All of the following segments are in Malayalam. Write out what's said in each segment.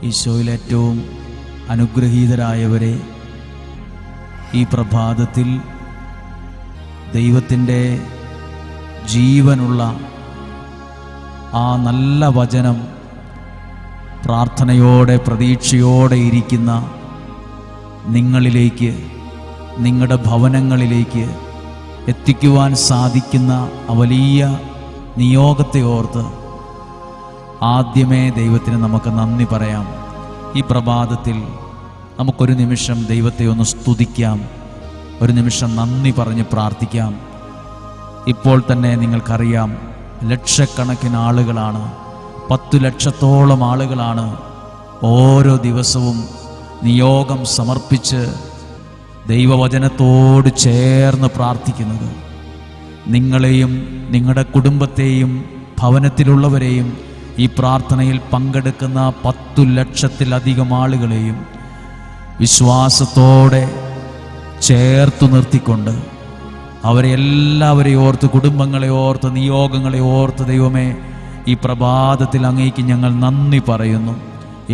ഈശോയിൽ ഏറ്റവും അനുഗ്രഹീതരായവരെ, ഈ പ്രഭാതത്തിൽ ദൈവത്തിൻ്റെ ജീവനുള്ള ആ നല്ല വചനം പ്രാർത്ഥനയോടെ പ്രതീക്ഷയോടെ ഇരിക്കുന്ന നിങ്ങളിലേക്ക്, നിങ്ങളുടെ ഭവനങ്ങളിലേക്ക് എത്തിക്കുവാൻ സാധിക്കുന്ന ആ വലിയ നിയോഗത്തെ ഓർത്ത് ആദ്യമേ ദൈവത്തിന് നമുക്ക് നന്ദി പറയാം. ഈ പ്രഭാതത്തിൽ നമുക്കൊരു നിമിഷം ദൈവത്തെ ഒന്ന് സ്തുതിക്കാം, ഒരു നിമിഷം നന്ദി പറഞ്ഞ് പ്രാർത്ഥിക്കാം. ഇപ്പോൾ തന്നെ നിങ്ങൾക്കറിയാം, ലക്ഷക്കണക്കിന് ആളുകളാണ്, 10 ലക്ഷത്തോളം ആളുകളാണ് ഓരോ ദിവസവും നിയോഗം സമർപ്പിച്ച് ദൈവവചനത്തോട് ചേർന്ന് പ്രാർത്ഥിക്കുന്നത്. നിങ്ങളെയും നിങ്ങളുടെ കുടുംബത്തെയും ഭവനത്തിലുള്ളവരെയും ഈ പ്രാർത്ഥനയിൽ പങ്കെടുക്കുന്ന 10 ലക്ഷത്തിലധികം ആളുകളെയും വിശ്വാസത്തോടെ ചേർത്തു നിർത്തിക്കൊണ്ട് അവരെ എല്ലാവരെയും ഓർത്ത്, കുടുംബങ്ങളെ ഓർത്ത്, നിയോഗങ്ങളെ ഓർത്ത്, ദൈവമേ ഈ പ്രഭാതത്തിൽ അങ്ങേക്ക് ഞങ്ങൾ നന്ദി പറയുന്നു.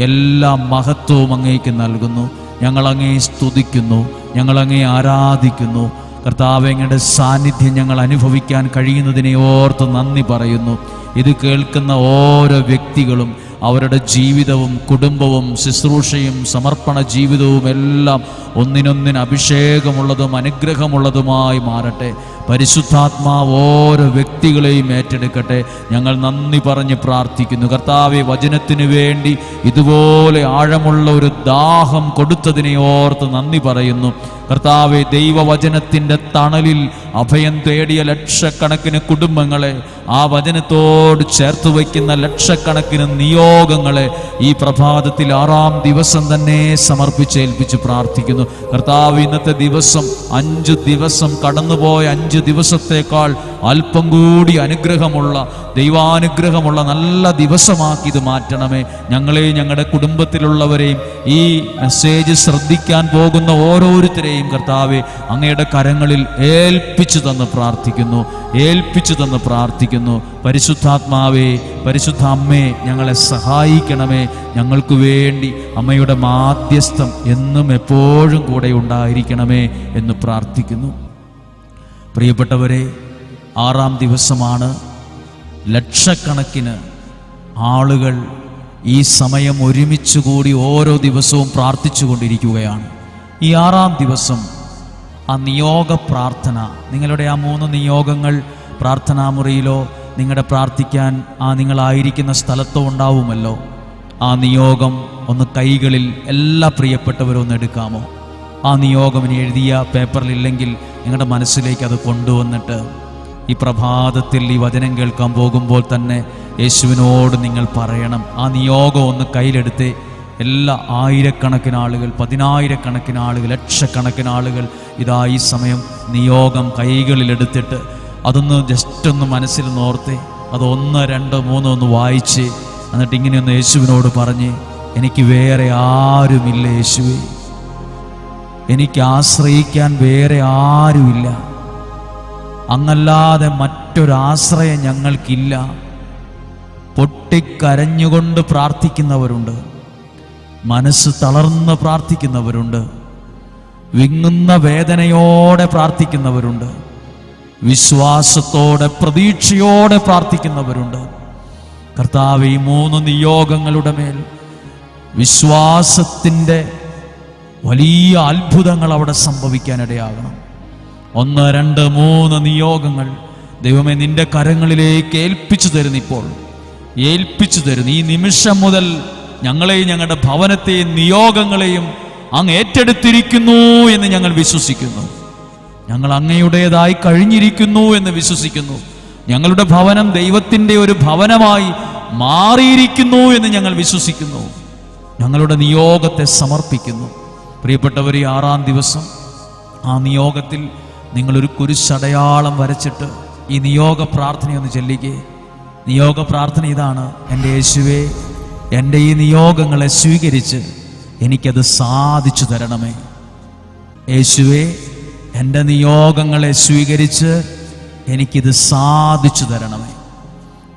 എല്ലാ മഹത്വവും അങ്ങേക്ക് നൽകുന്നു. ഞങ്ങൾ അങ്ങേ സ്തുതിക്കുന്നു, ഞങ്ങൾ അങ്ങേ ആരാധിക്കുന്നു. കർത്താവേ, അങ്ങയുടെ സാന്നിധ്യം ഞങ്ങൾ അനുഭവിക്കാൻ കഴിയുന്നതിനെ ഓർത്ത് നന്ദി പറയുന്നു. ഇത് കേൾക്കുന്ന ഓരോ വ്യക്തികളും അവരുടെ ജീവിതവും കുടുംബവും ശുശ്രൂഷയും സമർപ്പണ ജീവിതവും എല്ലാം ഒന്നിനൊന്നിന് അഭിഷേകമുള്ളതും അനുഗ്രഹമുള്ളതുമായി മാറട്ടെ. പരിശുദ്ധാത്മാവ് ഓരോ വ്യക്തികളെയും ഏറ്റെടുക്കട്ടെ. ഞങ്ങൾ നന്ദി പറഞ്ഞ് പ്രാർത്ഥിക്കുന്നു. കർത്താവേ, വചനത്തിനു വേണ്ടി ഇതുപോലെ ആഴമുള്ള ഒരു ദാഹം കൊടുത്തതിനെ ഓർത്ത് നന്ദി പറയുന്നു. കർത്താവേ, ദൈവവചനത്തിൻ്റെ തണലിൽ അഭയം തേടിയ ലക്ഷക്കണക്കിന് കുടുംബങ്ങളെ, ആ വചനത്തോട് ചേർത്ത് വയ്ക്കുന്ന ലക്ഷക്കണക്കിന് നിയോഗങ്ങളെ ഈ പ്രഭാതത്തിൽ 6-ാം ദിവസം തന്നെ സമർപ്പിച്ചേൽപ്പിച്ച് പ്രാർത്ഥിക്കുന്നു. കർത്താവ്, ഇന്നത്തെ ദിവസം 5 ദിവസം കടന്നുപോയ 5 ദിവസത്തേക്കാൾ അല്പം കൂടി അനുഗ്രഹമുള്ള, ദൈവാനുഗ്രഹമുള്ള നല്ല ദിവസമാക്കി ഇത് മാറ്റണമേ. ഞങ്ങളെയും ഞങ്ങളുടെ കുടുംബത്തിലുള്ളവരെയും ഈ മെസ്സേജ് ശ്രദ്ധിക്കാൻ പോകുന്ന ഓരോരുത്തരെയും കർത്താവെ അങ്ങയുടെ കരങ്ങളിൽ ഏൽപ്പിച്ചു തന്ന് പ്രാർത്ഥിക്കുന്നു. പരിശുദ്ധാത്മാവേ, പരിശുദ്ധ അമ്മേ, ഞങ്ങളെ സഹായിക്കണമേ. ഞങ്ങൾക്ക് വേണ്ടി അമ്മയുടെ മാധ്യസ്ഥം എന്നും എപ്പോഴും കൂടെ ഉണ്ടായിരിക്കണമേ എന്ന് പ്രാർത്ഥിക്കുന്നു. പ്രിയപ്പെട്ടവരെ, 6-ാം ദിവസമാണ്. ലക്ഷക്കണക്കിന് ആളുകൾ ഈ സമയം ഒരുമിച്ച് കൂടി ഓരോ ദിവസവും പ്രാർത്ഥിച്ചു കൊണ്ടിരിക്കുകയാണ്. ഈ 6-ാം ദിവസം ആ നിയോഗ പ്രാർത്ഥന, നിങ്ങളുടെ ആ 3 നിയോഗങ്ങൾ പ്രാർത്ഥനാമുറിയിലോ നിങ്ങളുടെ പ്രാർത്ഥിക്കാൻ നിങ്ങളായിരിക്കുന്ന സ്ഥലത്തോ ഉണ്ടാവുമല്ലോ. ആ നിയോഗം ഒന്ന് കൈകളിൽ എല്ലാ പ്രിയപ്പെട്ടവരും ഒന്ന് എടുക്കാമോ? ആ നിയോഗം ഇനി എഴുതിയ പേപ്പറിലില്ലെങ്കിൽ നിങ്ങളുടെ മനസ്സിലേക്ക് അത് കൊണ്ടുവന്നിട്ട് ഈ പ്രഭാതത്തിൽ ഈ വചനം കേൾക്കാൻ പോകുമ്പോൾ തന്നെ യേശുവിനോട് നിങ്ങൾ പറയണം. ആ നിയോഗം ഒന്ന് കയ്യിലെടുത്ത് എല്ലാ 1000കണക്കിന് ആളുകൾ, 10000കണക്കിന് ആളുകൾ, ലക്ഷക്കണക്കിന് ആളുകൾ ഇതാ ഈ സമയം നിയോഗം കൈകളിലെടുത്തിട്ട് അതൊന്ന് ജസ്റ്റ് ഒന്ന് മനസ്സിൽ നോർത്ത്, അത് 1, 2, 3 ഒന്ന് വായിച്ച്, എന്നിട്ട് ഇങ്ങനെയൊന്ന് യേശുവിനോട് പറഞ്ഞ്, എനിക്ക് വേറെ ആരുമില്ല യേശുവേ, എനിക്ക് ആശ്രയിക്കാൻ വേറെ ആരുമില്ല, അങ്ങല്ലാതെ മറ്റൊരാശ്രയം ഞങ്ങൾക്കില്ല. പൊട്ടിക്കരഞ്ഞുകൊണ്ട് പ്രാർത്ഥിക്കുന്നവരുണ്ട്, മനസ്സ് തളർന്ന് പ്രാർത്ഥിക്കുന്നവരുണ്ട്, വിങ്ങുന്ന വേദനയോടെ പ്രാർത്ഥിക്കുന്നവരുണ്ട്, വിശ്വാസത്തോടെ പ്രതീക്ഷയോടെ പ്രാർത്ഥിക്കുന്നവരുണ്ട്. കർത്താവേ, ഈ 3 നിയോഗങ്ങളുടെ മേൽ വിശ്വാസത്തിൻ്റെ വലിയ അത്ഭുതങ്ങൾ അവിടെ സംഭവിക്കാനിടയാകണം. 1, 2, 3 നിയോഗങ്ങൾ ദൈവമേ നിന്റെ കരങ്ങളിലേക്ക് ഏൽപ്പിച്ചു തരുന്നിപ്പോൾ, ഏൽപ്പിച്ചു തരുന്നു. ഈ നിമിഷം മുതൽ ഞങ്ങളെയും ഞങ്ങളുടെ ഭവനത്തെയും നിയോഗങ്ങളെയും അങ്ങ് ഏറ്റെടുത്തിരിക്കുന്നു എന്ന് ഞങ്ങൾ വിശ്വസിക്കുന്നു. ഞങ്ങൾ അങ്ങയുടേതായി കഴിഞ്ഞിരിക്കുന്നു എന്ന് വിശ്വസിക്കുന്നു. ഞങ്ങളുടെ ഭവനം ദൈവത്തിൻ്റെ ഒരു ഭവനമായി മാറിയിരിക്കുന്നു എന്ന് ഞങ്ങൾ വിശ്വസിക്കുന്നു. ഞങ്ങളുടെ നിയോഗത്തെ സമർപ്പിക്കുന്നു. പ്രിയപ്പെട്ടവരെ, 6-ാം ദിവസം ആ നിയോഗത്തിൽ നിങ്ങളൊരു കുരിശടയാളം വരച്ചിട്ട് ഈ നിയോഗ പ്രാർത്ഥനയൊന്ന് ചൊല്ലിക്കേ. നിയോഗ പ്രാർത്ഥന ഇതാണ്: എൻ്റെ യേശുവേ, എൻ്റെ ഈ നിയോഗങ്ങളെ സ്വീകരിച്ച് എനിക്കത് സാധിച്ചു തരണമേ. യേശുവേ, എൻ്റെ നിയോഗങ്ങളെ സ്വീകരിച്ച് എനിക്കിത് സാധിച്ചു തരണമേ.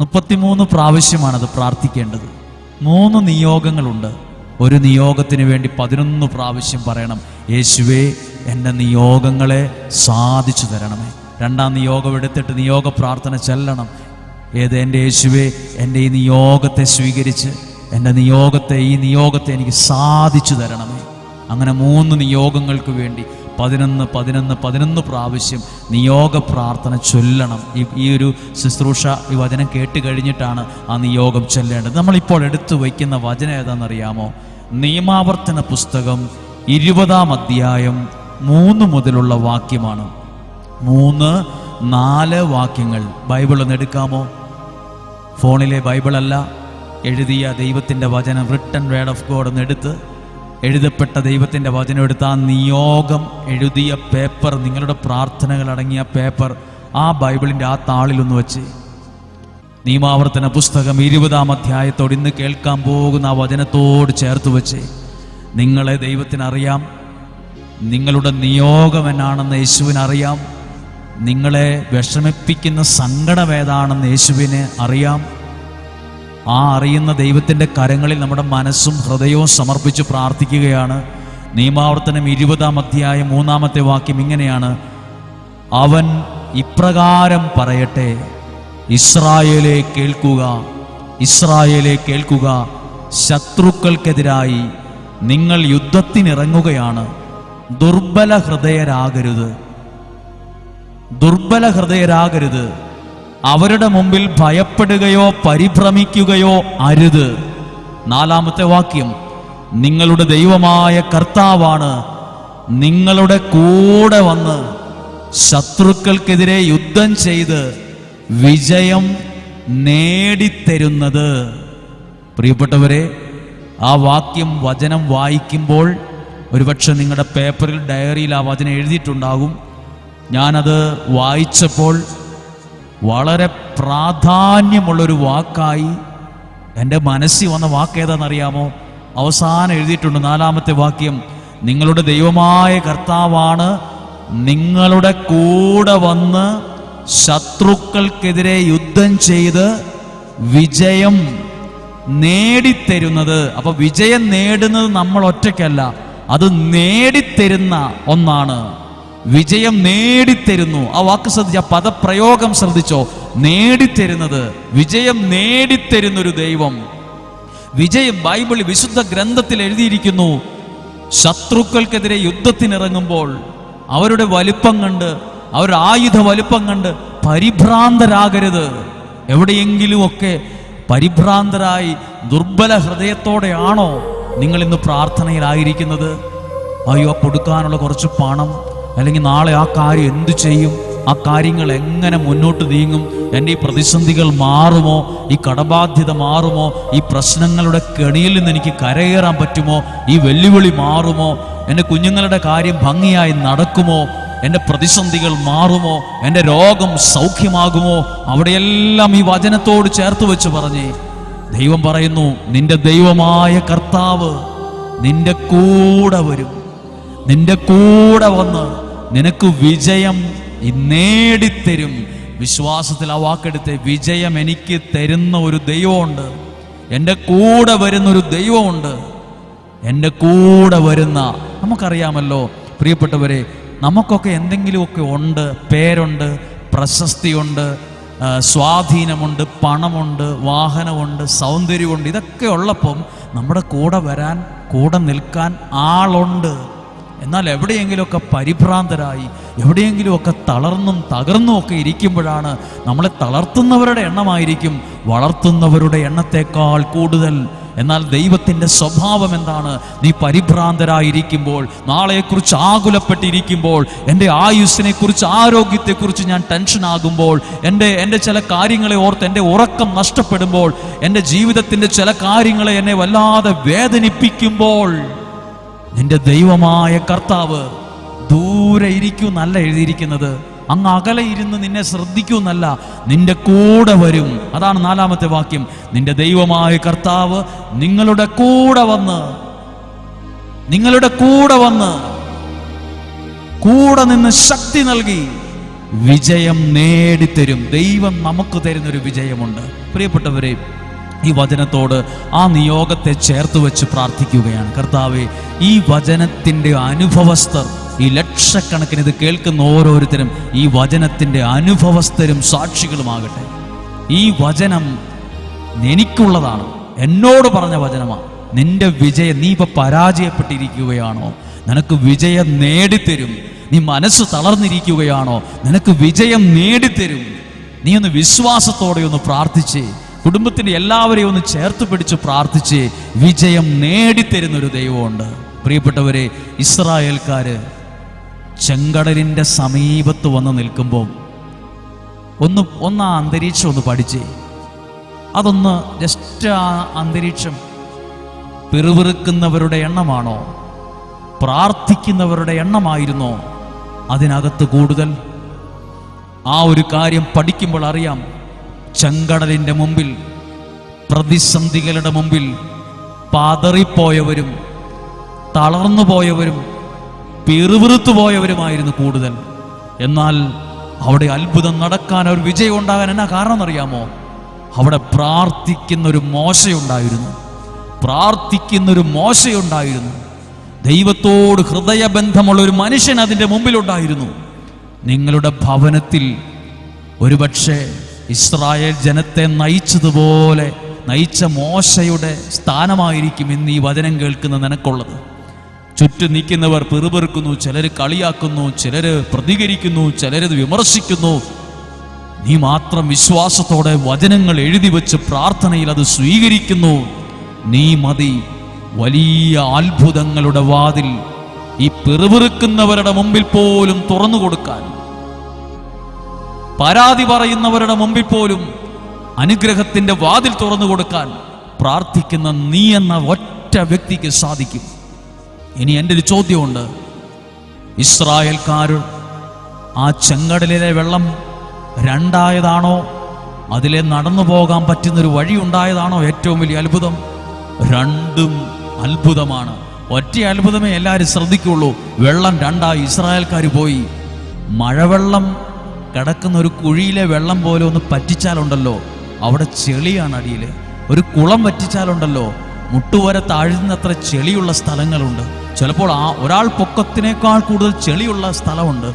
33 പ്രാവശ്യമാണത് പ്രാർത്ഥിക്കേണ്ടത്. 3 നിയോഗങ്ങളുണ്ട്. ഒരു നിയോഗത്തിന് വേണ്ടി 11 പ്രാവശ്യം പറയണം, യേശുവേ എൻ്റെ നിയോഗങ്ങളെ സാധിച്ചു തരണമേ. 2ാം നിയോഗം എടുത്തിട്ട് നിയോഗ പ്രാർത്ഥന ചെല്ലണം. എൻ്റെ യേശുവേ എൻ്റെ ഈ നിയോഗത്തെ സ്വീകരിച്ച് എൻ്റെ ഈ നിയോഗത്തെ എനിക്ക് സാധിച്ചു തരണമേ. അങ്ങനെ 3 നിയോഗങ്ങൾക്ക് വേണ്ടി 11 പ്രാവശ്യം നിയോഗ പ്രാർത്ഥന ചൊല്ലണം. ഈ ഒരു ശുശ്രൂഷ, ഈ വചനം കേട്ട് കഴിഞ്ഞിട്ടാണ് ആ നിയോഗം ചൊല്ലേണ്ടത്. നമ്മളിപ്പോൾ എടുത്തു വയ്ക്കുന്ന വചനം ഏതാണെന്നറിയാമോ? നിയമാവർത്തന പുസ്തകം 20-ാം അധ്യായം 3 മുതലുള്ള വാക്യമാണ്. 3-4 വാക്യങ്ങൾ. ബൈബിൾ ഒന്ന് എടുക്കാമോ? ഫോണിലെ ബൈബിളല്ല, എഴുതിയ ദൈവത്തിൻ്റെ വചനം, റിട്ടൺ വേർഡ് ഓഫ് ഗോഡ് ഒന്ന് എടുത്ത്, എഴുതപ്പെട്ട ദൈവത്തിൻ്റെ വചനം എടുത്ത്, ആ നിയോഗം എഴുതിയ പേപ്പർ, നിങ്ങളുടെ പ്രാർത്ഥനകൾ അടങ്ങിയ പേപ്പർ ആ ബൈബിളിൻ്റെ ആ താളിലൊന്ന് വെച്ച്, നിയമാവർത്തന പുസ്തകം 20-ാം അധ്യായത്തോട് ഇന്ന് കേൾക്കാൻ പോകുന്ന ആ വചനത്തോട് ചേർത്ത് വെച്ച്, നിങ്ങളെ ദൈവത്തിനറിയാം, നിങ്ങളുടെ നിയോഗം എന്നാണെന്ന് യേശുവിനറിയാം, നിങ്ങളെ വിഷമിപ്പിക്കുന്ന സങ്കടം ഏതാണെന്ന് യേശുവിന് അറിയാം. ആ അറിയുന്ന ദൈവത്തിൻ്റെ കരങ്ങളിൽ നമ്മുടെ മനസ്സും ഹൃദയവും സമർപ്പിച്ച് പ്രാർത്ഥിക്കുകയാണ്. നിയമാവർത്തനം 20-ാം അധ്യായം 3-ാമത്തെ വാക്യം ഇങ്ങനെയാണ്: അവൻ ഇപ്രകാരം പറയട്ടെ, ഇസ്രായേലേ കേൾക്കുക, ഇസ്രായേലേ കേൾക്കുക, ശത്രുക്കൾക്കെതിരായി നിങ്ങൾ യുദ്ധത്തിനിറങ്ങുകയാണ്. ദുർബല ഹൃദയരാകരുത്. അവരുടെ മുമ്പിൽ ഭയപ്പെടുകയോ പരിഭ്രമിക്കുകയോ അരുത്. 4-ാമത്തെ വാക്യം: നിങ്ങളുടെ ദൈവമായ കർത്താവാണ് നിങ്ങളുടെ കൂടെ വന്ന് ശത്രുക്കൾക്കെതിരെ യുദ്ധം ചെയ്ത് വിജയം നേടിത്തരുന്നത്. പ്രിയപ്പെട്ടവരെ, ആ വാക്യം, വചനം വായിക്കുമ്പോൾ ഒരുപക്ഷെ നിങ്ങളുടെ പേപ്പറിൽ, ഡയറിയിൽ ആ വചനം എഴുതിയിട്ടുണ്ടാകും. ഞാനത് വായിച്ചപ്പോൾ വളരെ പ്രാധാന്യമുള്ളൊരു വാക്കായി എൻ്റെ മനസ്സിൽ വന്ന വാക്ക് ഏതാണെന്നറിയാമോ? അവസാനം എഴുതിയിട്ടുണ്ട് 4-ാമത്തെ വാക്യം: നിങ്ങളുടെ ദൈവമായ കർത്താവാണ് നിങ്ങളുടെ കൂടെ വന്ന് ശത്രുക്കൾക്കെതിരെ യുദ്ധം ചെയ്ത് വിജയം നേടിത്തരുന്നത്. അപ്പൊ വിജയം നേടുന്നത് നമ്മൾ ഒറ്റയ്ക്കല്ല, അത് നേടിത്തരുന്ന ഒന്നാണ്. വിജയം നേടിത്തരുന്നു. ആ വാക്ക് ശ്രദ്ധിച്ച, പദപ്രയോഗം ശ്രദ്ധിച്ചോ? നേടിത്തരുന്നത്, വിജയം നേടിത്തരുന്നൊരു ദൈവം. വിജയം ബൈബിളിൽ, വിശുദ്ധ ഗ്രന്ഥത്തിൽ എഴുതിയിരിക്കുന്നു. ശത്രുക്കൾക്കെതിരെ യുദ്ധത്തിനിറങ്ങുമ്പോൾ അവരുടെ വലിപ്പം കണ്ട്, അവരുടെ ആയുധ വലിപ്പം കണ്ട് പരിഭ്രാന്തരാകരുത്. എവിടെയെങ്കിലുമൊക്കെ പരിഭ്രാന്തരായി ദുർബല ഹൃദയത്തോടെയാണോ നിങ്ങൾ ഇന്ന് പ്രാർത്ഥനയിലായിരിക്കുന്നത്? അയ്യോ, കൊടുക്കാനുള്ള കുറച്ച് പണം, അല്ലെങ്കിൽ നാളെ ആ കാര്യം എന്തു ചെയ്യും, ആ കാര്യങ്ങൾ എങ്ങനെ മുന്നോട്ട് നീങ്ങും, എൻ്റെ ഈ പ്രതിസന്ധികൾ മാറുമോ, ഈ കടബാധ്യത മാറുമോ, ഈ പ്രശ്നങ്ങളുടെ കെണിയിൽ നിന്ന് എനിക്ക് കരകയറാൻ പറ്റുമോ, ഈ വെല്ലുവിളി മാറുമോ, എൻ്റെ കുഞ്ഞുങ്ങളുടെ കാര്യം ഭംഗിയായി നടക്കുമോ, എൻ്റെ പ്രതിസന്ധികൾ മാറുമോ, എൻ്റെ രോഗം സൗഖ്യമാകുമോ? അവിടെയെല്ലാം ഈ വചനത്തോട് ചേർത്ത് വെച്ച് പറഞ്ഞേ, ദൈവം പറയുന്നു, നിന്റെ ദൈവമായ കർത്താവ് നിന്റെ കൂടെ വരും, നിന്റെ കൂടെ വന്ന് നിനക്ക് വിജയം നേടിത്തരും. വിശ്വാസത്തിൽ ആ വാക്കെടുത്ത്, വിജയം എനിക്ക് തരുന്ന ഒരു ദൈവമുണ്ട്, എൻ്റെ കൂടെ വരുന്നൊരു ദൈവമുണ്ട്, എൻ്റെ കൂടെ വരുന്ന. നമുക്കറിയാമല്ലോ പ്രിയപ്പെട്ടവരെ, നമുക്കൊക്കെ എന്തെങ്കിലുമൊക്കെ ഉണ്ട്, പേരുണ്ട്, പ്രശസ്തിയുണ്ട്, സ്വാധീനമുണ്ട്, പണമുണ്ട്, വാഹനമുണ്ട്, സൗന്ദര്യമുണ്ട്. ഇതൊക്കെ ഉള്ളപ്പം നമ്മുടെ കൂടെ വരാൻ, കൂടെ നിൽക്കാൻ ആളുണ്ട്. എന്നാൽ എവിടെയെങ്കിലുമൊക്കെ പരിഭ്രാന്തരായി, എവിടെയെങ്കിലുമൊക്കെ തളർന്നും തകർന്നും ഒക്കെ ഇരിക്കുമ്പോഴാണ്, നമ്മളെ തളർത്തുന്നവരുടെ എണ്ണമായിരിക്കും വളർത്തുന്നവരുടെ എണ്ണത്തേക്കാൾ കൂടുതൽ. എന്നാൽ ദൈവത്തിൻ്റെ സ്വഭാവം എന്താണ്? നീ പരിഭ്രാന്തരായിരിക്കുമ്പോൾ, നാളെക്കുറിച്ച് ആകുലപ്പെട്ടിരിക്കുമ്പോൾ, എൻ്റെ ആയുസ്സിനെക്കുറിച്ച്, ആരോഗ്യത്തെക്കുറിച്ച് ഞാൻ ടെൻഷനാകുമ്പോൾ, എൻ്റെ ചില കാര്യങ്ങളെ ഓർത്ത് എൻ്റെ ഉറക്കം നഷ്ടപ്പെടുമ്പോൾ, എൻ്റെ ജീവിതത്തിൻ്റെ ചില കാര്യങ്ങളെ എന്നെ വല്ലാതെ വേദനിപ്പിക്കുമ്പോൾ, നിന്റെ ദൈവമായ കർത്താവ് ദൂരെ ഇരിക്കൂന്നല്ല എഴുതിയിരിക്കുന്നത്, അങ്ങ് അകലെ ഇരുന്ന് നിന്നെ ശ്രദ്ധിക്കൂന്നല്ല, നിന്റെ കൂടെ വരും. അതാണ് 4-ാമത്തെ വാക്യം. നിന്റെ ദൈവമായ കർത്താവ് നിങ്ങളുടെ കൂടെ വന്ന് കൂടെ നിന്ന് ശക്തി നൽകി വിജയം നേടിത്തരും. ദൈവം നമുക്ക് തരുന്നൊരു വിജയമുണ്ട്. പ്രിയപ്പെട്ടവരെ, ഈ വചനത്തോട് ആ നിയോഗത്തെ ചേർത്ത് വെച്ച് പ്രാർത്ഥിക്കുകയാണ്. കർത്താവേ, ഈ വചനത്തിൻ്റെ അനുഭവസ്ഥർ, ഈ ലക്ഷക്കണക്കിന് ഇത് കേൾക്കുന്ന ഓരോരുത്തരും ഈ വചനത്തിൻ്റെ അനുഭവസ്ഥരും സാക്ഷികളുമാകട്ടെ. ഈ വചനം എനിക്കുള്ളതാണ്, എന്നോട് പറഞ്ഞ വചനമാണ്. നിന്റെ വിജയം, നീ ഇപ്പം പരാജയപ്പെട്ടിരിക്കുകയാണോ? നിനക്ക് വിജയം നേടിത്തരും. നീ മനസ്സ് തളർന്നിരിക്കുകയാണോ? നിനക്ക് വിജയം നേടിത്തരും. നീ ഒന്ന് വിശ്വാസത്തോടെ ഒന്ന് പ്രാർത്ഥിച്ചേ. കുടുംബത്തിൻ്റെ എല്ലാവരെയും ഒന്ന് ചേർത്ത് പിടിച്ച് പ്രാർത്ഥിച്ച് വിജയം നേടിത്തരുന്നൊരു ദൈവമുണ്ട്. പ്രിയപ്പെട്ടവരെ, ഇസ്രായേൽക്കാര് ചെങ്കടലിൻ്റെ സമീപത്ത് വന്ന് നിൽക്കുമ്പോൾ ഒന്ന് ആ അന്തരീക്ഷം ഒന്ന് പഠിച്ചേ. അതൊന്ന് ജസ്റ്റ് ആ അന്തരീക്ഷം പിറുപിറുക്കുന്നവരുടെ എണ്ണമാണോ, പ്രാർത്ഥിക്കുന്നവരുടെ എണ്ണമായിരുന്നോ അതിനകത്ത് കൂടുതൽ? ആ ഒരു കാര്യം പഠിക്കുമ്പോൾ അറിയാം. ചെങ്കടലിൻ്റെ മുമ്പിൽ, പ്രതിസന്ധികളുടെ മുമ്പിൽ പതറിപ്പോയവരും തളർന്നു പോയവരും പിറുപിറുത്തു പോയവരുമായിരുന്നു കൂടുതൽ. എന്നാൽ അവിടെ അത്ഭുതം നടക്കാൻ, ഒരു വിജയം ഉണ്ടാകാൻ എന്നാ കാരണം എന്നറിയാമോ? അവിടെ പ്രാർത്ഥിക്കുന്നൊരു മോശയുണ്ടായിരുന്നു. പ്രാർത്ഥിക്കുന്നൊരു മോശയുണ്ടായിരുന്നു. ദൈവത്തോട് ഹൃദയബന്ധമുള്ള ഒരു മനുഷ്യൻ അതിൻ്റെ മുമ്പിലുണ്ടായിരുന്നു. നിങ്ങളുടെ ഭവനത്തിൽ ഒരുപക്ഷെ ഇസ്രായേൽ ജനത്തെ നയിച്ചതുപോലെ നയിച്ച മോശയുടെ സ്ഥാനമായിരിക്കും ഇന്ന് ഈ വചനം കേൾക്കുന്ന നിനക്കുള്ളത്. ചുറ്റും നിൽക്കുന്നവർ പിറുപിറുക്കുന്നു, ചിലർ കളിയാക്കുന്നു, ചിലർ പ്രതികരിക്കുന്നു, ചിലരത് വിമർശിക്കുന്നു. നീ മാത്രം വിശ്വാസത്തോടെ വചനങ്ങൾ എഴുതി വെച്ച് പ്രാർത്ഥനയിൽ അത് സ്വീകരിക്കുന്നു. നീ മതി. വലിയ അത്ഭുതങ്ങളുടെ വാതിൽ ഈ പിറുപിറുക്കുന്നവരുടെ മുമ്പിൽ പോലും തുറന്നു കൊടുക്കാൻ, പരാതി പറയുന്നവരുടെ മുമ്പിൽ പോലും അനുഗ്രഹത്തിന്റെ വാതിൽ തുറന്നു കൊടുക്കാൻ പ്രാർത്ഥിക്കുന്ന നീ എന്ന ഒറ്റ വ്യക്തിക്ക് സാധിക്കും. ഇനി എൻ്റെ ഒരു ചോദ്യമുണ്ട്. ഇസ്രായേൽക്കാർ ആ ചെങ്കടലിലെ വെള്ളം രണ്ടായതാണോ, അതിലെ നടന്നു പോകാൻ പറ്റുന്നൊരു വഴി ഉണ്ടായതാണോ ഏറ്റവും വലിയ അത്ഭുതം? രണ്ടും അത്ഭുതമാണ്. ഒറ്റ അത്ഭുതമേ എല്ലാവരും ശ്രദ്ധിക്കുള്ളൂ. വെള്ളം രണ്ടായി, ഇസ്രായേൽക്കാർ പോയി. മഴവെള്ളം കിടക്കുന്ന ഒരു കുഴിയിലെ വെള്ളം പോലെ ഒന്ന് പറ്റിച്ചാലുണ്ടല്ലോ, അവിടെ ചെളിയാണ് അടിയിൽ. ഒരു കുളം പറ്റിച്ചാലുണ്ടല്ലോ, മുട്ടുവരെ താഴ്ന്നത്ര ചെളിയുള്ള സ്ഥലങ്ങളുണ്ട്. ചിലപ്പോൾ ഒരാൾ പൊക്കത്തിനേക്കാൾ കൂടുതൽ ചെളിയുള്ള സ്ഥലമുണ്ട്.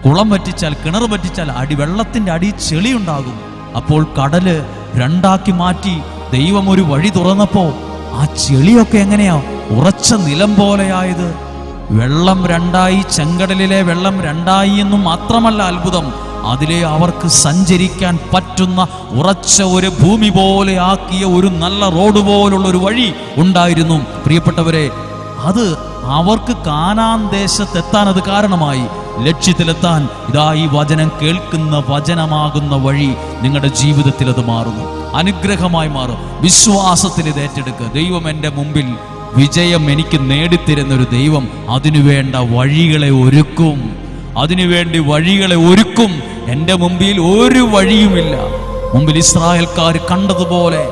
കുളം പറ്റിച്ചാൽ, കിണർ പറ്റിച്ചാൽ വെള്ളത്തിൻ്റെ അടി ചെളി ഉണ്ടാകും. അപ്പോൾ കടല് രണ്ടാക്കി മാറ്റി ദൈവം ഒരു വഴി തുറന്നപ്പോൾ ആ ചെളിയൊക്കെ എങ്ങനെയാ ഉറച്ച നിലം പോലെയായത്? വെള്ളം രണ്ടായി, ചെങ്കടലിലെ വെള്ളം രണ്ടായി എന്നും മാത്രമല്ല അത്ഭുതം, അതിലെ അവർക്ക് സഞ്ചരിക്കാൻ പറ്റുന്ന ഉറച്ച ഒരു ഭൂമി പോലെ ആക്കിയ ഒരു നല്ല റോഡ് പോലുള്ള ഒരു വഴി ഉണ്ടായിരുന്നു. പ്രിയപ്പെട്ടവരെ, അത് അവർക്ക് കാനാൻ ദേശത്തെത്താൻ അത് കാരണമായി. ലക്ഷ്യത്തിലെത്താൻ ഇതാ ഈ വചനം കേൾക്കുന്ന വചനമാകുന്ന വഴി നിങ്ങളുടെ ജീവിതത്തിൽ അത് മാറുന്നു, അനുഗ്രഹമായി മാറും. വിശ്വാസത്തിൽ ഇത് ഏറ്റെടുക്കുക. ദൈവം എൻ്റെ മുമ്പിൽ വിജയം എനിക്ക് നേടിത്തരുന്നൊരു ദൈവം അതിനുവേണ്ട വഴികളെ ഒരുക്കും. അതിനുവേണ്ടി വഴികളെ ഒരുക്കും. എൻ്റെ മുമ്പിൽ ഒരു വഴിയുമില്ല. മുമ്പിൽ ഇസ്രായേൽക്കാർ കണ്ടതുപോലെ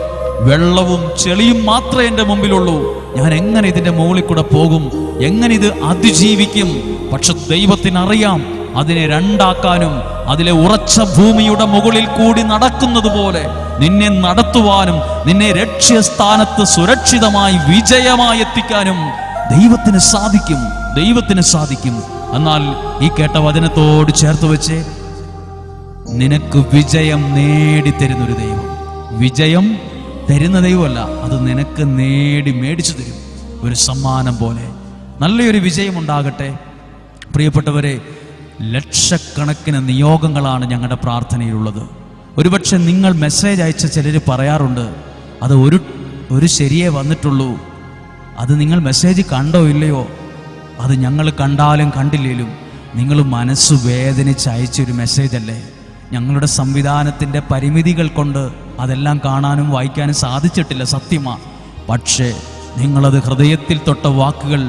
വെള്ളവും ചെളിയും മാത്രമേ എൻ്റെ മുമ്പിലുള്ളൂ. ഞാൻ എങ്ങനെ ഇതിൻ്റെ മുകളിൽ കൂടെ പോകും? എങ്ങനെ ഇത് അതിജീവിക്കും? പക്ഷെ ദൈവത്തിനറിയാം അതിനെ രണ്ടാക്കാനും അതിലെ ഉറച്ച ഭൂമിയുടെ മുകളിൽ കൂടി നടക്കുന്നത് പോലെ നിന്നെ നടത്തുവാനും നിന്നെ ലക്ഷ്യസ്ഥാനത്ത് സുരക്ഷിതമായി വിജയമായി എത്തിക്കാനും ദൈവത്തിന് സാധിക്കും. ദൈവത്തിന് സാധിക്കും. എന്നാൽ ഈ കേട്ട വചനത്തോട് ചേർത്ത് വെച്ച് നിനക്ക് വിജയം നേടിത്തരുന്നൊരു ദൈവം. വിജയം തരുന്ന ദൈവമല്ല, അത് നിനക്ക് മേടിച്ചു തരും. ഒരു സമ്മാനം പോലെ നല്ലൊരു വിജയം ഉണ്ടാകട്ടെ. പ്രിയപ്പെട്ടവരെ, ലക്ഷക്കണക്കിന് നിയോഗങ്ങളാണ് ഞങ്ങളുടെ പ്രാർത്ഥനയിലുള്ളത്. ഒരുപക്ഷെ നിങ്ങൾ മെസ്സേജ് അയച്ച ചിലർ പറയാറുണ്ട്, അത് ഒരു ശരിയേ വന്നിട്ടുള്ളൂ. അത് നിങ്ങൾ മെസ്സേജ് കണ്ടോ ഇല്ലയോ? അത് ഞങ്ങൾ കണ്ടാലും കണ്ടില്ലേലും നിങ്ങൾ മനസ്സ് വേദനിച്ച് അയച്ചൊരു മെസ്സേജ് അല്ലേ? ഞങ്ങളുടെ സംവിധാനത്തിൻ്റെ പരിമിതികൾ കൊണ്ട് അതെല്ലാം കാണാനും വായിക്കാനും സാധിച്ചിട്ടില്ല, സത്യമാണ്. പക്ഷേ നിങ്ങളത് ഹൃദയത്തിൽ തൊട്ട വാക്കുകൾ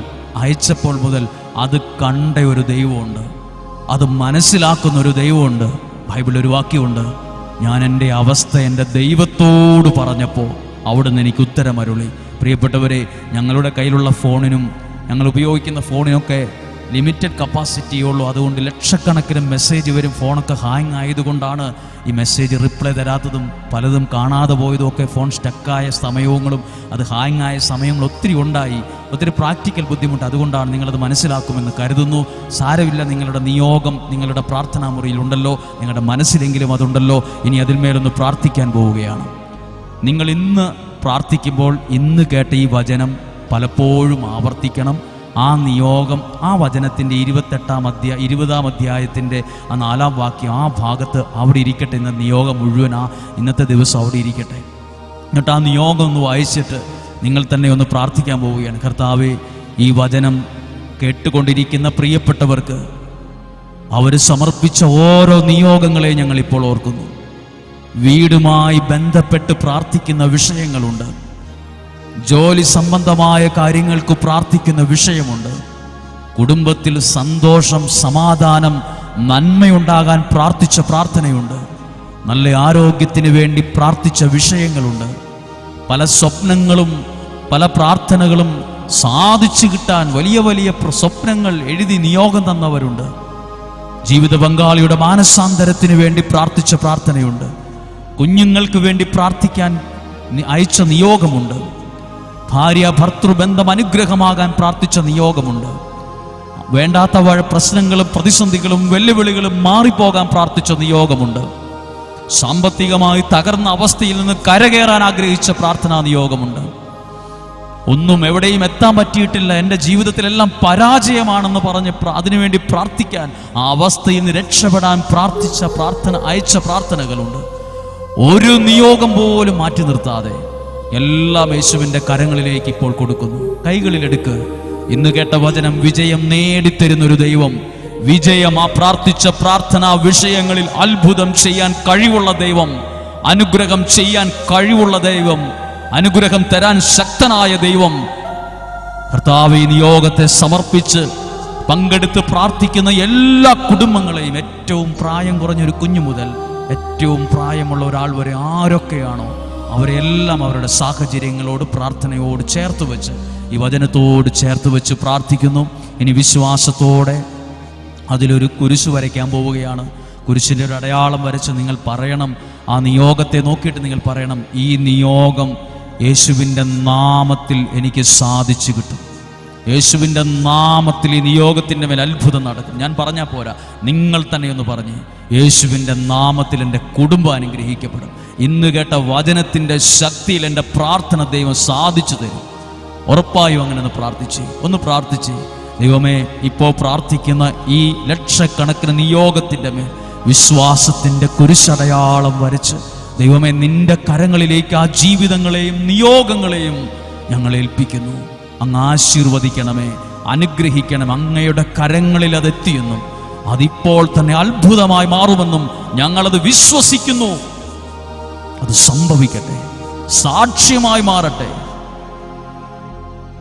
അയച്ചപ്പോൾ മുതൽ അത് കണ്ട ഒരു ദൈവമുണ്ട്, അത് മനസ്സിലാക്കുന്ന ഒരു ദൈവമുണ്ട്. ബൈബിളിൽ ഒരു വാക്യമുണ്ട്, ഞാൻ എൻ്റെ അവസ്ഥ എൻ്റെ ദൈവത്തോട് പറഞ്ഞപ്പോൾ അവിടുന്ന് എനിക്ക് ഉത്തരമരുളി. പ്രിയപ്പെട്ടവരെ, ഞങ്ങളുടെ കയ്യിലുള്ള ഫോണിനും ഞങ്ങൾ ഉപയോഗിക്കുന്ന ഫോണിനൊക്കെ ലിമിറ്റഡ് കപ്പാസിറ്റിയേ ഉള്ളൂ. അതുകൊണ്ട് ലക്ഷക്കണക്കിന് മെസ്സേജ് വരും. ഫോണൊക്കെ ഹാങ് ആയതുകൊണ്ടാണ് ഈ മെസ്സേജ് റിപ്ലൈ തരാത്തതും പലതും കാണാതെ പോയതും ഒക്കെ. ഫോൺ സ്റ്റക്കായ സമയങ്ങളും അത് ഹാങ് ആയ സമയങ്ങളും ഒത്തിരി ഉണ്ടായി. ഒത്തിരി പ്രാക്ടിക്കൽ ബുദ്ധിമുട്ട്. അതുകൊണ്ടാണ്. നിങ്ങളത് മനസ്സിലാക്കുമെന്ന് കരുതുന്നു. സാരമില്ല, നിങ്ങളുടെ നിയോഗം നിങ്ങളുടെ പ്രാർത്ഥനാ മുറിയിലുണ്ടല്ലോ, നിങ്ങളുടെ മനസ്സിലെങ്കിലും അതുണ്ടല്ലോ. ഇനി അതിന്മേലൊന്ന് പ്രാർത്ഥിക്കാൻ പോവുകയാണ്. നിങ്ങൾ ഇന്ന് പ്രാർത്ഥിക്കുമ്പോൾ ഇന്ന് കേട്ട ഈ വചനം പലപ്പോഴും ആവർത്തിക്കണം. ആ നിയോഗം, ആ വചനത്തിൻ്റെ 20-ാം അധ്യായത്തിൻ്റെ ആ 4-ാം വാക്യം, ആ ഭാഗത്ത് അവിടെ ഇരിക്കട്ടെ. ഇന്ന് നിയോഗം മുഴുവൻ ഇന്നത്തെ ദിവസം അവിടെ ഇരിക്കട്ടെ. എന്നിട്ട് ആ നിയോഗം ഒന്ന് വായിച്ചിട്ട് നിങ്ങൾ തന്നെ ഒന്ന് പ്രാർത്ഥിക്കാൻ പോവുകയാണ്. കർത്താവേ, ഈ വചനം കേട്ടുകൊണ്ടിരിക്കുന്ന പ്രിയപ്പെട്ടവർക്ക് അവർ സമർപ്പിച്ച ഓരോ നിയോഗങ്ങളെയും ഞങ്ങളിപ്പോൾ ഓർക്കുന്നു. വീടുമായി ബന്ധപ്പെട്ട് പ്രാർത്ഥിക്കുന്ന വിഷയങ്ങളുണ്ട്. ജോലി സംബന്ധമായ കാര്യങ്ങൾക്ക് പ്രാർത്ഥിക്കുന്ന വിഷയമുണ്ട്. കുടുംബത്തിൽ സന്തോഷം, സമാധാനം, നന്മയുണ്ടാകാൻ പ്രാർത്ഥിച്ച പ്രാർത്ഥനയുണ്ട്. നല്ല ആരോഗ്യത്തിന് വേണ്ടി പ്രാർത്ഥിച്ച വിഷയങ്ങളുണ്ട്. പല സ്വപ്നങ്ങളും പല പ്രാർത്ഥനകളും സാധിച്ചു കിട്ടാൻ വലിയ വലിയ സ്വപ്നങ്ങൾ എഴുതി നിയോഗം തന്നവരുണ്ട്. ജീവിത പങ്കാളിയുടെ മാനസാന്തരത്തിന് വേണ്ടി പ്രാർത്ഥിച്ച പ്രാർത്ഥനയുണ്ട്. കുഞ്ഞുങ്ങൾക്ക് വേണ്ടി പ്രാർത്ഥിക്കാൻ അയച്ച നിയോഗമുണ്ട്. ഭാര്യ ഭർത്തൃബന്ധം അനുഗ്രഹമാകാൻ പ്രാർത്ഥിച്ച നിയോഗമുണ്ട്. വേണ്ടാത്ത പ്രശ്നങ്ങളും പ്രതിസന്ധികളും വെല്ലുവിളികളും മാറിപ്പോകാൻ പ്രാർത്ഥിച്ച നിയോഗമുണ്ട്. സാമ്പത്തികമായി തകർന്ന അവസ്ഥയിൽ നിന്ന് കരകയറാൻ ആഗ്രഹിച്ച പ്രാർത്ഥനാ നിയോഗമുണ്ട്. ഒന്നും എവിടെയും എത്താൻ പറ്റിയിട്ടില്ല, എൻ്റെ ജീവിതത്തിലെല്ലാം പരാജയമാണെന്ന് പറഞ്ഞ് അതിനുവേണ്ടി പ്രാർത്ഥിക്കാൻ, ആ അവസ്ഥയിൽ നിന്ന് രക്ഷപ്പെടാൻ അയച്ച പ്രാർത്ഥനകളുണ്ട്. ഒരു നിയോഗം പോലും മാറ്റി നിർത്താതെ എല്ലാം യേശുവിൻ്റെ കരങ്ങളിലേക്ക് ഇപ്പോൾ കൊടുക്കുന്നു. കൈകളിലെടുക്ക്. ഇന്ന് കേട്ട വചനം വിജയം നേടിത്തരുന്നൊരു ദൈവം, വിജയം ആ പ്രാർത്ഥിച്ച പ്രാർത്ഥനാ വിഷയങ്ങളിൽ അത്ഭുതം ചെയ്യാൻ കഴിവുള്ള ദൈവം, അനുഗ്രഹം ചെയ്യാൻ കഴിവുള്ള ദൈവം, അനുഗ്രഹം തരാൻ ശക്തനായ ദൈവം. കർത്താവേ, ഈ നിയോഗത്തെ സമർപ്പിച്ച് പങ്കെടുത്ത് പ്രാർത്ഥിക്കുന്ന എല്ലാ കുടുംബങ്ങളെയും, ഏറ്റവും പ്രായം കുറഞ്ഞൊരു കുഞ്ഞു മുതൽ ഏറ്റവും പ്രായമുള്ള ഒരാൾ വരെ ആരൊക്കെയാണോ അവരെല്ലാം അവരുടെ സാഹചര്യങ്ങളോട് പ്രാർത്ഥനയോട് ചേർത്ത് വെച്ച്, ഈ വചനത്തോട് ചേർത്ത് വെച്ച് പ്രാർത്ഥിക്കുന്നു. ഇനി വിശ്വാസത്തോടെ അതിലൊരു കുരിശ് വരയ്ക്കാൻ പോവുകയാണ്. കുരിശിൻ്റെ ഒരു അടയാളം വരച്ച് നിങ്ങൾ പറയണം, ആ നിയോഗത്തെ നോക്കിയിട്ട് നിങ്ങൾ പറയണം, ഈ നിയോഗം യേശുവിൻ്റെ നാമത്തിൽ എനിക്ക് സാധിച്ചു കിട്ടും. യേശുവിൻ്റെ നാമത്തിൽ ഈ നിയോഗത്തിൻ്റെ മേൽ അത്ഭുതം നടക്കും. ഞാൻ പറഞ്ഞാൽ പോരാ, നിങ്ങൾ തന്നെ ഒന്ന് പറഞ്ഞ്, യേശുവിൻ്റെ നാമത്തിൽ എൻ്റെ കുടുംബം അനുഗ്രഹിക്കപ്പെടും. ഇന്ന് കേട്ട വചനത്തിൻ്റെ ശക്തിയിൽ എൻ്റെ പ്രാർത്ഥന ദൈവം സാധിച്ചു തരും. ഉറപ്പായും അങ്ങനെ ഒന്ന് പ്രാർത്ഥിച്ച് ദൈവമേ, ഇപ്പോൾ പ്രാർത്ഥിക്കുന്ന ഈ ലക്ഷക്കണക്കിന് നിയോഗത്തിൻ്റെ മേൽ വിശ്വാസത്തിൻ്റെ കുരിശടയാളം വരച്ച് ദൈവമേ, നിന്റെ കരങ്ങളിലേക്ക് ആ ജീവിതങ്ങളെയും നിയോഗങ്ങളെയും ഞങ്ങൾ ഏൽപ്പിക്കുന്നു. അങ്ങ് ആശീർവദിക്കണമേ, അനുഗ്രഹിക്കണം. അങ്ങയുടെ കരങ്ങളിൽ അതെത്തിയെന്നും അതിപ്പോൾ തന്നെ അത്ഭുതമായി മാറുമെന്നും ഞങ്ങളത് വിശ്വസിക്കുന്നു. അത് സംഭവിക്കട്ടെ, സാക്ഷ്യമായി മാറട്ടെ.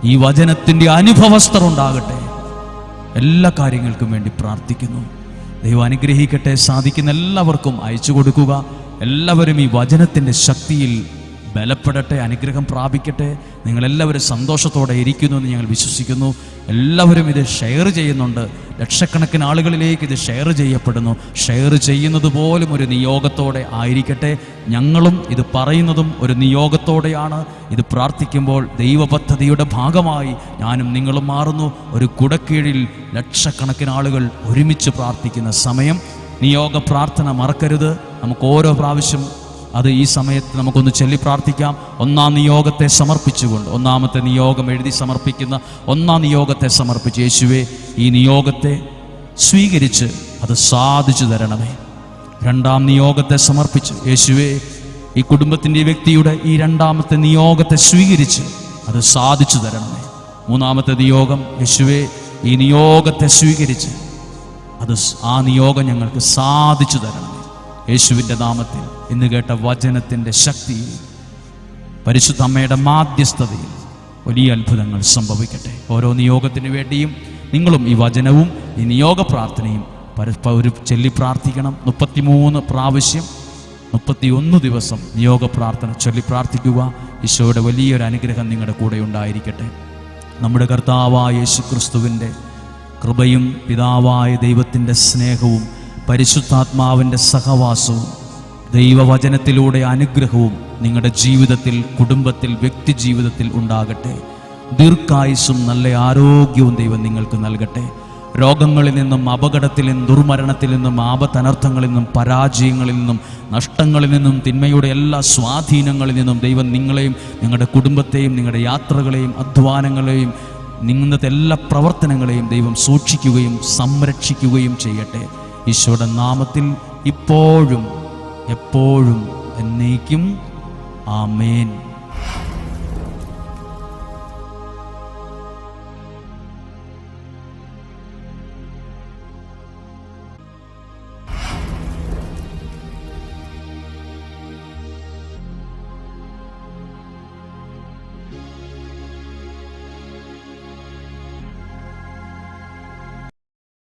ഈ വചനത്തിൻ്റെ അനുഭവസ്ഥർ ഉണ്ടാകട്ടെ. എല്ലാ കാര്യങ്ങൾക്കും വേണ്ടി പ്രാർത്ഥിക്കുന്നു. ദൈവം അനുഗ്രഹിക്കട്ടെ. സാധിക്കുന്ന എല്ലാവർക്കും അയച്ചു കൊടുക്കുക. എല്ലാവരും ഈ വചനത്തിൻ്റെ ശക്തിയിൽ ബലപ്പെടട്ടെ, അനുഗ്രഹം പ്രാപിക്കട്ടെ. നിങ്ങളെല്ലാവരും സന്തോഷത്തോടെ ഇരിക്കുന്നു എന്ന് ഞങ്ങൾ വിശ്വസിക്കുന്നു. എല്ലാവരും ഇത് ഷെയർ ചെയ്യുന്നുണ്ട്. ലക്ഷക്കണക്കിന് ആളുകളിലേക്ക് ഇത് ഷെയർ ചെയ്യപ്പെടുന്നു. ഷെയർ ചെയ്യുന്നത് പോലും ഒരു നിയോഗത്തോടെ ആയിരിക്കട്ടെ. ഞങ്ങളും ഇത് പറയുന്നതും ഒരു നിയോഗത്തോടെയാണ്. ഇത് പ്രാർത്ഥിക്കുമ്പോൾ ദൈവപദ്ധതിയുടെ ഭാഗമായി ഞാനും നിങ്ങളും മാറുന്നു. ഒരു കുടക്കീഴിൽ ലക്ഷക്കണക്കിന് ആളുകൾ ഒരുമിച്ച് പ്രാർത്ഥിക്കുന്ന സമയം. നിയോഗ പ്രാർത്ഥന മറക്കരുത്. നമുക്ക് ഓരോ പ്രാവശ്യം അത് ഈ സമയത്ത് നമുക്കൊന്ന് ചൊല്ലി പ്രാർത്ഥിക്കാം. ഒന്നാം നിയോഗത്തെ സമർപ്പിച്ചുകൊണ്ട്, ഒന്നാമത്തെ നിയോഗം എഴുതി സമർപ്പിക്കുന്ന ഒന്നാം നിയോഗത്തെ സമർപ്പിച്ച്, യേശുവേ, ഈ നിയോഗത്തെ സ്വീകരിച്ച് അത് സാധിച്ചു തരണമേ. രണ്ടാം നിയോഗത്തെ സമർപ്പിച്ച്, യേശുവേ, ഈ കുടുംബത്തിൻ്റെ വ്യക്തിയുടെ ഈ രണ്ടാമത്തെ നിയോഗത്തെ സ്വീകരിച്ച് അത് സാധിച്ചു തരണമേ. മൂന്നാമത്തെ നിയോഗം, യേശുവേ, ഈ നിയോഗത്തെ സ്വീകരിച്ച് ആ നിയോഗം ഞങ്ങൾക്ക് സാധിച്ചു തരണമേ. യേശുവിൻ്റെ നാമത്തിൽ ഇന്ന് കേട്ട വചനത്തിൻ്റെ ശക്തിയിൽ, പരിശുദ്ധ അമ്മയുടെ മാധ്യസ്ഥതയിൽ വലിയ അത്ഭുതങ്ങൾ സംഭവിക്കട്ടെ. ഓരോ നിയോഗത്തിന് വേണ്ടിയും നിങ്ങളും ഈ വചനവും ഈ നിയോഗ പ്രാർത്ഥനയും ഒരു ചൊല്ലി പ്രാർത്ഥിക്കണം. 33 പ്രാവശ്യം 31 ദിവസം നിയോഗ പ്രാർത്ഥന ചൊല്ലി പ്രാർത്ഥിക്കുക. ഈശോയുടെ വലിയൊരു അനുഗ്രഹം നിങ്ങളുടെ കൂടെ ഉണ്ടായിരിക്കട്ടെ. നമ്മുടെ കർത്താവായ യേശു ക്രിസ്തുവിൻ്റെ കൃപയും പിതാവായ ദൈവത്തിൻ്റെ സ്നേഹവും പരിശുദ്ധാത്മാവിൻ്റെ സഹവാസവും ദൈവവചനത്തിലൂടെ അനുഗ്രഹവും നിങ്ങളുടെ ജീവിതത്തിൽ, കുടുംബത്തിൽ, വ്യക്തി ജീവിതത്തിൽ ഉണ്ടാകട്ടെ. ദീർഘായുസ്സും നല്ല ആരോഗ്യവും ദൈവം നിങ്ങൾക്ക് നൽകട്ടെ. രോഗങ്ങളിൽ നിന്നും, അപകടത്തിൽ നിന്നും, ദുർമരണത്തിൽ നിന്നും, ആപത്തനർത്ഥങ്ങളിൽ നിന്നും, പരാജയങ്ങളിൽ നിന്നും, നഷ്ടങ്ങളിൽ നിന്നും, തിന്മയുടെ എല്ലാ സ്വാധീനങ്ങളിൽ നിന്നും ദൈവം നിങ്ങളെയും നിങ്ങളുടെ കുടുംബത്തെയും നിങ്ങളുടെ യാത്രകളെയും അധ്വാനങ്ങളെയും നിങ്ങളുടെ എല്ലാ പ്രവർത്തനങ്ങളെയും ദൈവം സൂക്ഷിക്കുകയും സംരക്ഷിക്കുകയും ചെയ്യട്ടെ. ഈശോയുടെ നാമത്തിൽ ഇപ്പോഴും എപ്പോഴും എന്നേക്കും ആമേൻ.